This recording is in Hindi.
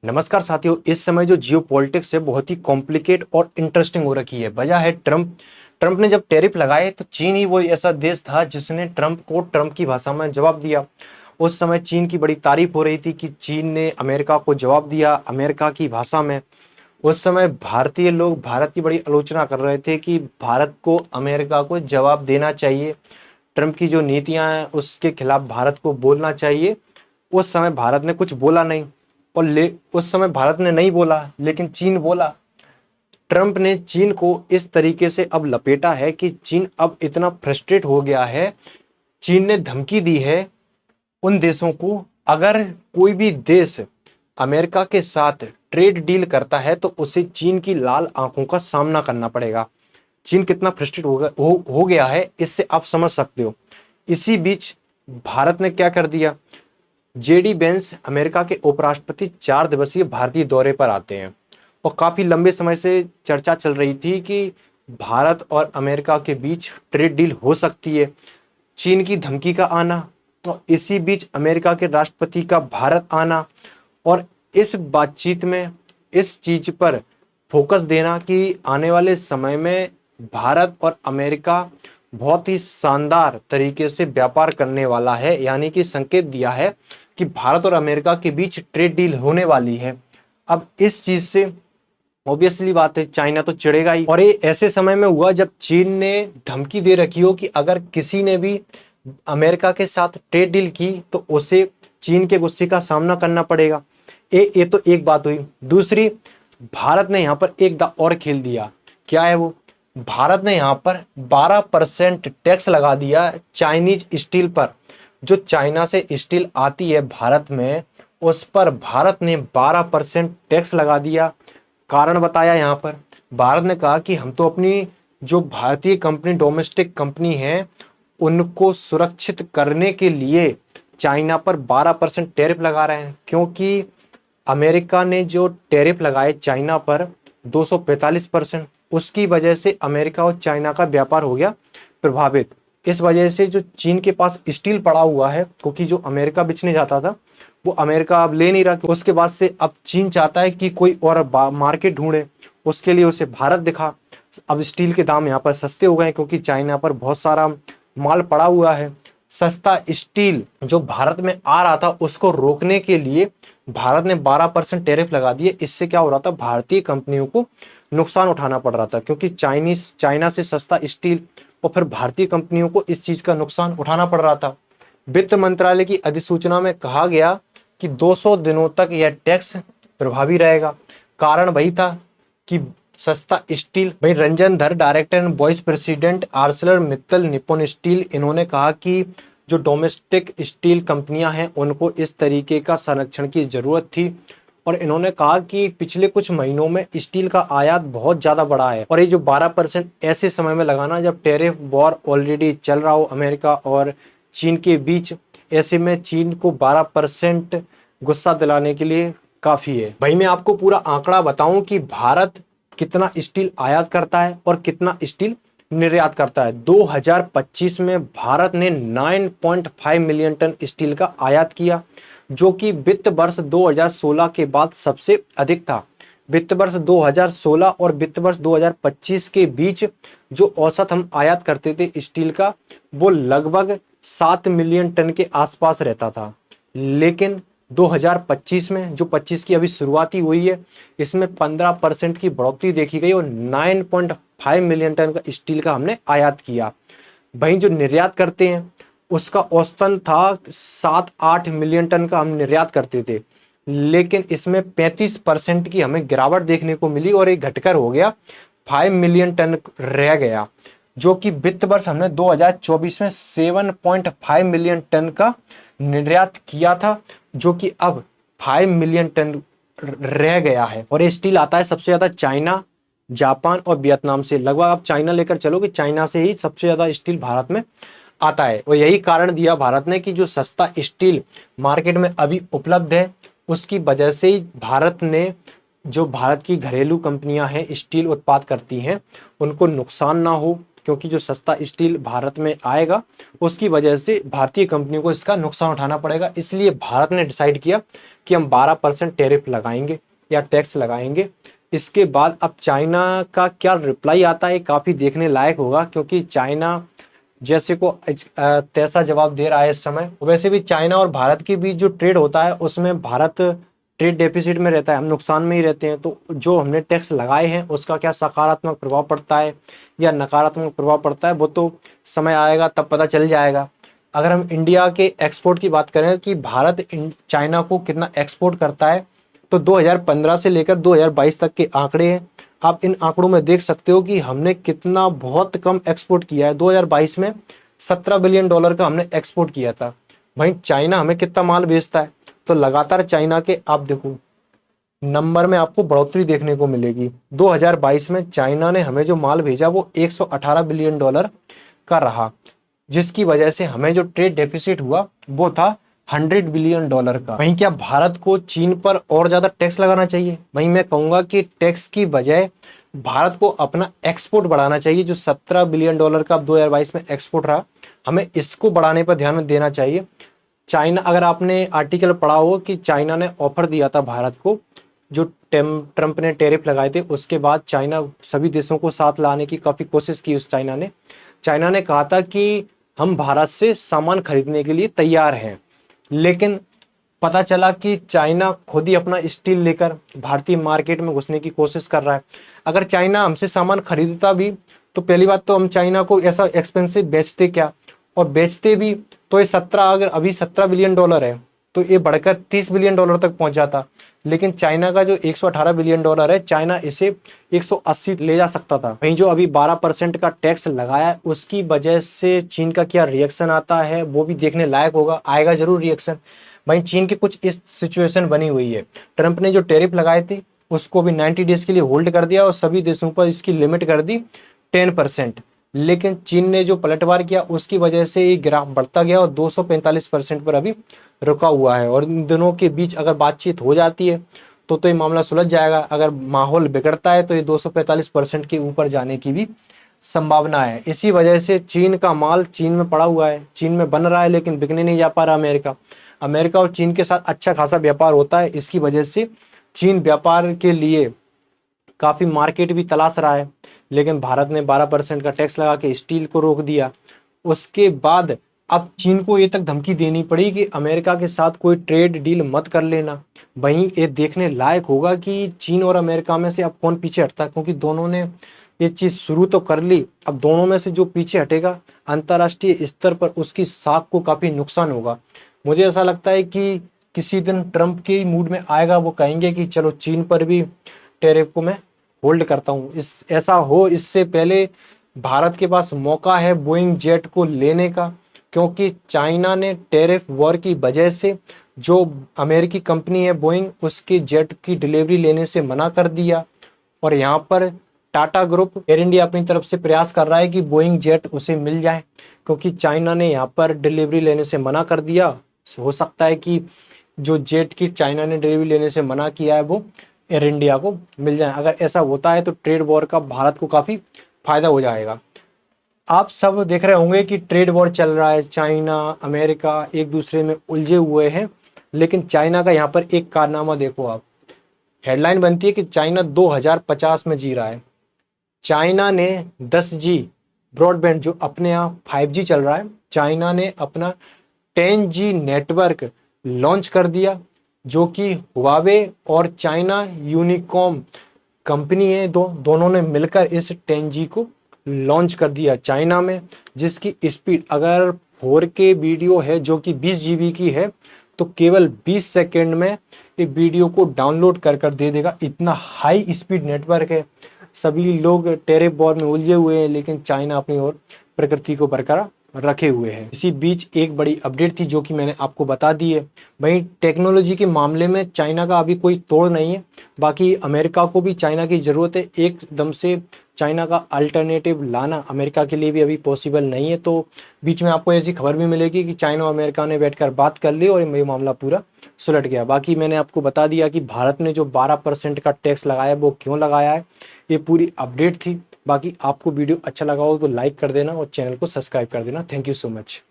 नमस्कार साथियों। इस समय जो जियो पॉलिटिक्स है बहुत ही कॉम्प्लिकेट और इंटरेस्टिंग हो रखी है। वजह है ट्रंप ने जब टैरिफ लगाए तो चीन ही वो ऐसा देश था जिसने ट्रंप की भाषा में जवाब दिया। उस समय चीन की बड़ी तारीफ हो रही थी कि चीन ने अमेरिका को जवाब दिया अमेरिका की भाषा में। उस समय भारतीय लोग भारत की बड़ी आलोचना कर रहे थे कि भारत को अमेरिका को जवाब देना चाहिए, ट्रंप की जो नीतियां हैं उसके खिलाफ भारत को बोलना चाहिए। उस समय भारत ने कुछ बोला नहीं। उस समय भारत ने नहीं बोला लेकिन चीन बोला। ट्रंप ने चीन को इस तरीके से अब लपेटा है कि चीन अब इतना फ्रस्ट्रेट हो गया है। चीन ने धमकी दी है उन देशों को, अगर कोई भी देश अमेरिका के साथ ट्रेड डील करता है तो उसे चीन की लाल आंखों का सामना करना पड़ेगा। चीन कितना फ्रस्ट्रेट हो गया है इससे आप समझ सकते हो। इसी बीच भारत ने क्या कर दिया, जेडी वेंस अमेरिका के उपराष्ट्रपति 4 दिवसीय भारतीय दौरे पर आते हैं और काफी लंबे समय से चर्चा चल रही थी कि भारत और अमेरिका के बीच ट्रेड डील हो सकती है। चीन की धमकी का आना और इसी बीच अमेरिका के राष्ट्रपति का भारत आना और इस बातचीत में इस चीज पर फोकस देना कि आने वाले समय में भारत और अमेरिका बहुत ही शानदार तरीके से व्यापार करने वाला है, यानी कि संकेत दिया है कि भारत और अमेरिका के बीच ट्रेड डील होने वाली है। अब इस चीज से ऑब्वियसली बात है चाइना तो चिढ़ेगा ही, और ये ऐसे समय में हुआ जब चीन ने धमकी दे रखी हो कि अगर किसी ने भी अमेरिका के साथ ट्रेड डील की तो उसे चीन के गुस्से का सामना करना पड़ेगा। ये तो एक बात हुई। दूसरी, भारत ने यहाँ पर एक और खेल दिया। क्या है वो? भारत ने यहाँ पर 12% टैक्स लगा दिया चाइनीज स्टील पर। जो चाइना से स्टील आती है भारत में उस पर भारत ने 12% टैक्स लगा दिया। कारण बताया यहाँ पर, भारत ने कहा कि हम तो अपनी जो भारतीय कंपनी डोमेस्टिक कंपनी है उनको सुरक्षित करने के लिए चाइना पर 12% टैरिफ लगा रहे हैं, क्योंकि अमेरिका ने जो टैरिफ लगाए चाइना पर 245%, उसकी वजह से अमेरिका और चाइना का व्यापार हो गया प्रभावित। इस वजह से जो चीन के पास स्टील पड़ा हुआ है, क्योंकि जो अमेरिका बेचने जाता था वो अमेरिका अब ले नहीं रहा, उसके बाद से अब चीन चाहता है कि कोई और मार्केट ढूंढे, उसके लिए उसे भारत दिखा। अब स्टील के दाम यहाँ पर सस्ते हो गए क्योंकि चाइना पर बहुत सारा माल पड़ा हुआ है। सस्ता स्टील जो भारत में आ रहा था उसको रोकने के लिए भारत ने 12% टैरिफ लगा दिए। इससे क्या हो रहा था, भारतीय कंपनियों को नुकसान उठाना पड़ रहा था, क्योंकि चाइना से सस्ता स्टील और फिर भारतीय कंपनियों को इस चीज का नुकसान उठाना पड़ रहा था। वित्त मंत्रालय की अधिसूचना में कहा गया कि 200 दिनों तक यह टैक्स प्रभावी रहेगा। कारण वही था कि सस्ता स्टील। भाई रंजन धर, director and vice president Arcelor Mittal Nippon steel, इन्होंने कहा कि जो डोमेस्टिक स्टील कंपनियां हैं उनको इस तरीके का संरक्षण की जरूरत थी। और इन्होंने कहा कि पिछले कुछ महीनों में स्टील का आयात बहुत ज्यादा बढ़ा है और ये जो 12% ऐसे समय में लगाना जब टैरिफ वॉर ऑलरेडी चल रहा हो अमेरिका और चीन के बीच, ऐसे में चीन को 12% गुस्सा दिलाने के लिए काफी है। भाई मैं आपको पूरा आंकड़ा बताऊं कि भारत कितना स्टील आयात करता है और कितना स्टील निर्यात करता है। 2025 में भारत ने 9.5 मिलियन टन स्टील का आयात किया, जो कि वित्त वर्ष 2016 के बाद सबसे अधिक था। वित्त वर्ष 2016 और वित्त वर्ष 2025 के बीच जो औसत हम आयात करते थे स्टील का वो लगभग 7 मिलियन टन के आसपास रहता था। लेकिन 2025 में जो 25 की अभी शुरुआती हुई है इसमें 15% की बढ़ोतरी देखी गई और 9.5 मिलियन टन का स्टील का हमने आयात किया। वहीं जो निर्यात करते हैं उसका औसतन था 7-8 मिलियन टन का हम निर्यात करते थे, लेकिन इसमें 35% की हमें गिरावट देखने को मिली और एक घटकर हो गया 5 मिलियन टन रह गया, जो कि वित्त वर्ष हमने 2024 में 7.5 मिलियन टन का निर्यात किया था, जो कि अब 5 मिलियन टन रह गया है। और ये स्टील आता है सबसे ज्यादा चाइना, जापान और वियतनाम से। लगभग आप चाइना लेकर चलो कि चाइना से ही सबसे ज्यादा स्टील भारत में आता है। और यही कारण दिया भारत ने कि जो सस्ता स्टील मार्केट में अभी उपलब्ध है उसकी वजह से ही भारत ने, जो भारत की घरेलू कंपनियां हैं स्टील उत्पाद करती हैं, उनको नुकसान ना हो, क्योंकि जो सस्ता स्टील भारत में आएगा उसकी वजह से भारतीय कंपनियों को इसका नुकसान उठाना पड़ेगा। इसलिए भारत ने डिसाइड किया कि हम 12% टैरिफ लगाएंगे या टैक्स लगाएंगे। इसके बाद अब चाइना का क्या रिप्लाई आता है काफ़ी देखने लायक होगा, क्योंकि चाइना जैसे को तैसा जवाब दे रहा है इस समय। वैसे भी चाइना और भारत के बीच जो ट्रेड होता है उसमें भारत ट्रेड डेफिसिट में रहता है, हम नुकसान में ही रहते हैं। तो जो हमने टैक्स लगाए हैं उसका क्या सकारात्मक प्रभाव पड़ता है या नकारात्मक प्रभाव पड़ता है वो तो समय आएगा तब पता चल जाएगा। अगर हम इंडिया के एक्सपोर्ट की बात करें कि भारत चाइना को कितना एक्सपोर्ट करता है, तो 2015 से लेकर 2022 तक के आंकड़े हैं। आप इन आंकड़ों में देख सकते हो कि हमने कितना बहुत कम एक्सपोर्ट किया है। 2022 में $17 बिलियन का हमने एक्सपोर्ट किया था। वहीं चाइना हमें कितना माल बेचता है, तो लगातार चाइना के आप देखो नंबर में आपको बढ़ोतरी देखने को मिलेगी। 2022 में चाइना ने हमें जो माल भेजा वो $118 बिलियन का रहा, जिसकी वजह से हमें जो ट्रेड डेफिसिट हुआ वो था $100 बिलियन का। वहीं क्या भारत को चीन पर और ज्यादा टैक्स लगाना चाहिए? वहीं मैं कहूंगा कि टैक्स की बजाय भारत को अपना एक्सपोर्ट बढ़ाना चाहिए। जो $17 बिलियन का 2022 में एक्सपोर्ट रहा, हमें इसको बढ़ाने पर ध्यान देना चाहिए। चाइना, अगर आपने आर्टिकल पढ़ा हो कि चाइना ने ऑफर दिया था भारत को, जो ट्रंप ने टैरिफ लगाए थे उसके बाद चाइना सभी देशों को साथ लाने की काफ़ी कोशिश की। उस चाइना ने कहा था कि हम भारत से सामान खरीदने के लिए तैयार हैं, लेकिन पता चला कि चाइना खुद ही अपना स्टील लेकर भारतीय मार्केट में घुसने की कोशिश कर रहा है। अगर चाइना हमसे सामान खरीदता भी तो पहली बात तो हम चाइना को ऐसा एक्सपेंसिव बेचते क्या, और बेचते भी तो ये 17, अगर अभी $17 बिलियन है तो ये बढ़कर $30 बिलियन तक पहुंच जाता। लेकिन चाइना का जो $118 बिलियन है, चाइना इसे 180 ले जा सकता था। वहीं जो अभी 12% का टैक्स लगाया है उसकी वजह से चीन का क्या रिएक्शन आता है वो भी देखने लायक होगा। आएगा जरूर रिएक्शन। वहीं चीन की कुछ इस सिचुएशन बनी हुई है। ट्रंप ने जो टैरिफ लगाए थे उसको भी 90 डेज के लिए होल्ड कर दिया और सभी देशों पर इसकी लिमिट कर दी 10%। लेकिन चीन ने जो पलटवार किया उसकी वजह से ये ग्राफ बढ़ता गया और 245% पर अभी रुका हुआ है। और इन दोनों के बीच अगर बातचीत हो जाती है तो ये मामला सुलझ जाएगा। अगर माहौल बिगड़ता है तो ये 245% के ऊपर जाने की भी संभावना है। इसी वजह से चीन का माल चीन में पड़ा हुआ है, चीन में बन रहा है, लेकिन बिकने नहीं जा पा रहा। अमेरिका और चीन के साथ अच्छा खासा व्यापार होता है। इसकी वजह से चीन व्यापार के लिए काफ़ी मार्केट भी तलाश रहा है, लेकिन भारत ने 12% का टैक्स लगा के स्टील को रोक दिया। उसके बाद अब चीन को ये तक धमकी देनी पड़ी कि अमेरिका के साथ कोई ट्रेड डील मत कर लेना। वहीं ये देखने लायक होगा कि चीन और अमेरिका में से अब कौन पीछे हटता है, क्योंकि दोनों ने ये चीज़ शुरू तो कर ली। अब दोनों में से जो पीछे हटेगा अंतर्राष्ट्रीय स्तर पर उसकी साख को काफ़ी नुकसान होगा। मुझे ऐसा लगता है कि किसी दिन ट्रंप के मूड में आएगा, वो कहेंगे कि चलो चीन पर भी टैरिफ को मैं होल्ड करता हूँ। ऐसा हो इससे पहले भारत के पास मौका है बोइंग जेट को लेने का, क्योंकि चाइना ने टैरिफ वॉर की वजह से जो अमेरिकी कंपनी है बोइंग, उसके जेट की डिलीवरी लेने से मना कर दिया। और यहाँ पर टाटा ग्रुप, एयर इंडिया अपनी तरफ से प्रयास कर रहा है कि बोइंग जेट उसे मिल जाए, क्योंकि चाइना ने यहाँ पर डिलीवरी लेने से मना कर दिया। हो सकता है कि जो जेट की चाइना ने डिलीवरी लेने से मना किया है वो एयर इंडिया को मिल जाए। अगर ऐसा होता है तो ट्रेड वॉर का भारत को काफ़ी फायदा हो जाएगा। आप सब देख रहे होंगे कि ट्रेड वॉर चल रहा है, चाइना अमेरिका एक दूसरे में उलझे हुए हैं, लेकिन चाइना का यहाँ पर एक कारनामा देखो आप। हेडलाइन बनती है कि चाइना 2050 में जी रहा है। चाइना ने 10G ब्रॉडबैंड, जो अपने यहाँ 5G चल रहा है, चाइना ने अपना 10G नेटवर्क लॉन्च कर दिया, जो कि हुआवे और चाइना यूनिकॉम कंपनी है, दोनों ने मिलकर इस 10G को लॉन्च कर दिया चाइना में, जिसकी स्पीड अगर 4K वीडियो है जो कि 20 GB की है तो केवल 20 सेकेंड में ये वीडियो को डाउनलोड कर दे देगा। इतना हाई स्पीड नेटवर्क है। सभी लोग टेरिफ वॉर में उलझे हुए हैं, लेकिन चाइना अपनी ओर प्रकृति को बरकरार रखे हुए हैं। इसी बीच एक बड़ी अपडेट थी जो कि मैंने आपको बता दी है। वहीं टेक्नोलॉजी के मामले में चाइना का अभी कोई तोड़ नहीं है, बाकी अमेरिका को भी चाइना की ज़रूरत है। एकदम से चाइना का अल्टरनेटिव लाना अमेरिका के लिए भी अभी पॉसिबल नहीं है। तो बीच में आपको ऐसी खबर भी मिलेगी कि चाइना और अमेरिका ने बैठकर बात कर ली और ये मामला पूरा सुलट गया। बाकी मैंने आपको बता दिया कि भारत ने जो 12% का टैक्स लगाया है वो क्यों लगाया है, ये पूरी अपडेट थी। बाकी आपको वीडियो अच्छा लगा हो तो लाइक कर देना और चैनल को सब्सक्राइब कर देना। Thank you so much.